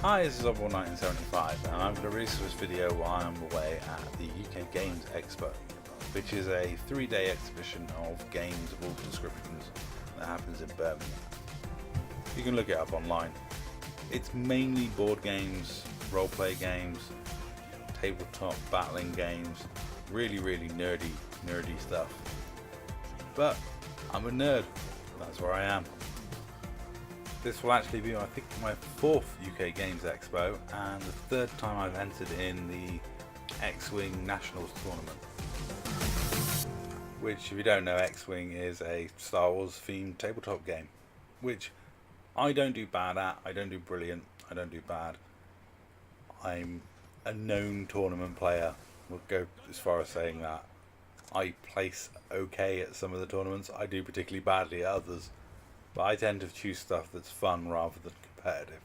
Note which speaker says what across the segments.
Speaker 1: Hi, this is Oddball1975 and I'm going to release this video while I'm away at the UK Games Expo, which is a 3-day exhibition of games of all descriptions that happens in Birmingham. You can look it up online. It's mainly board games, role-play games, tabletop battling games, really nerdy stuff. But I'm a nerd, that's where I am. This will actually be, I think, my 4th UK Games Expo and the 3rd time I've entered in the X-Wing Nationals tournament. Which, if you don't know, X-Wing is a Star Wars themed tabletop game, which I don't do bad at, I don't do brilliant, I don't do bad. I'm a known tournament player, we'll go as far as saying that. I place okay at some of the tournaments, I do particularly badly at others. But I tend to choose stuff that's fun rather than competitive.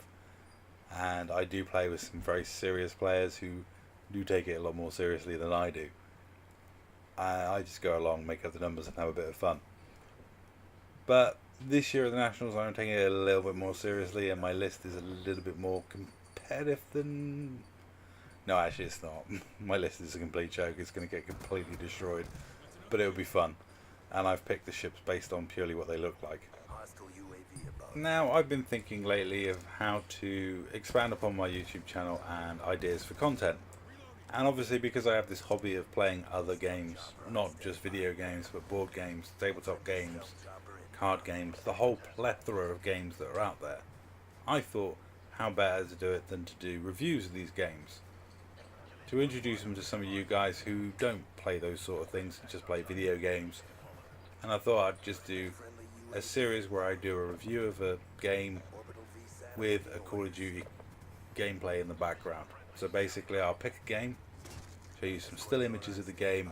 Speaker 1: And I do play with some very serious players who do take it a lot more seriously than I do. I just go along, make up the numbers and have a bit of fun. But this year at the Nationals I'm taking it a little bit more seriously and my list is a little bit more competitive than... No, actually it's not. My list is a complete joke, it's going to get completely destroyed. But it'll be fun. And I've picked the ships based on purely what they look like. Now, I've been thinking lately of how to expand upon my YouTube channel and ideas for content. And obviously because I have this hobby of playing other games, not just video games, but board games, tabletop games, card games, the whole plethora of games that are out there, I thought how better to do it than to do reviews of these games. To introduce them to some of you guys who don't play those sort of things and just play video games. And I thought I'd just do a series where I do a review of a game with a Call of Duty gameplay in the background. So basically I'll pick a game, show you some still images of the game,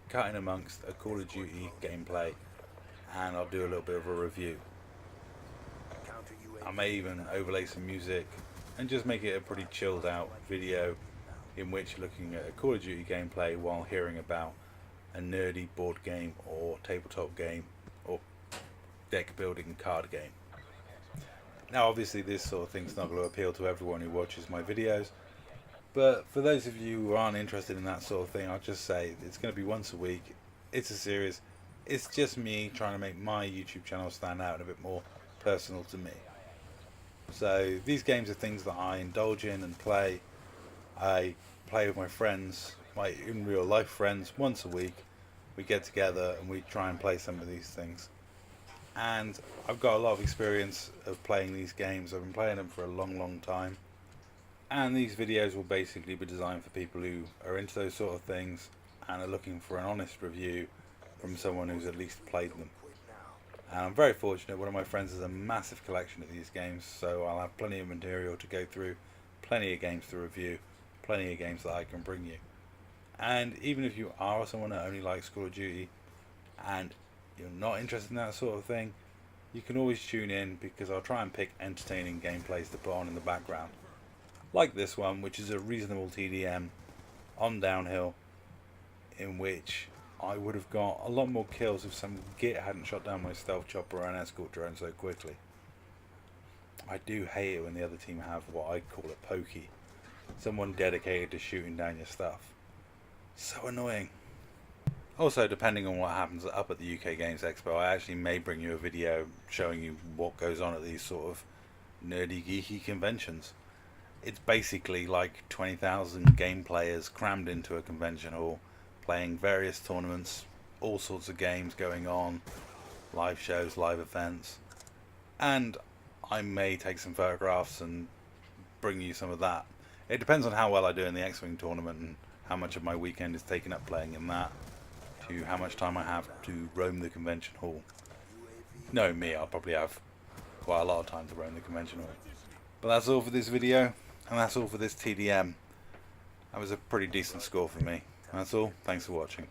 Speaker 1: cut in amongst a Call of Duty gameplay, and I'll do a little bit of a review. I may even overlay some music and just make it a pretty chilled out video in which looking at a Call of Duty gameplay while hearing about a nerdy board game or tabletop game or deck building card game. Now obviously this sort of thing's not going to appeal to everyone who watches my videos, but for those of you who aren't interested in that sort of thing, I'll just say it's going to be once a week, it's a series, it's just me trying to make my YouTube channel stand out and a bit more personal to me. So these games are things that I indulge in and play. I play with my friends, my in real life friends, once a week. We get together and we try and play some of these things. And I've got a lot of experience of playing these games. I've been playing them for a long time. And these videos will basically be designed for people who are into those sort of things and are looking for an honest review from someone who's at least played them. And I'm very fortunate, one of my friends has a massive collection of these games, so I'll have plenty of material to go through, plenty of games to review, plenty of games that I can bring you. And even if you are someone that only likes Call of Duty and you're not interested in that sort of thing, you can always tune in because I'll try and pick entertaining gameplays to put on in the background. Like this one, which is a reasonable TDM on downhill, in which I would have got a lot more kills if some git hadn't shot down my stealth chopper and escort drone so quickly. I do hate it when the other team have what I call a pokey. Someone dedicated to shooting down your stuff. So annoying. Also, depending on what happens up at the UK Games Expo, I actually may bring you a video showing you what goes on at these sort of nerdy, geeky conventions. It's basically like 20,000 game players crammed into a convention hall, playing various tournaments, all sorts of games going on, live shows, live events, and I may take some photographs and bring you some of that. It depends on how well I do in the X-Wing tournament and how much of my weekend is taken up playing in that, to how much time I have to roam the convention hall. No, me, I'll probably have quite a lot of time to roam the convention hall. But that's all for this video, and that's all for this TDM. That was a pretty decent score for me. That's all. Thanks for watching.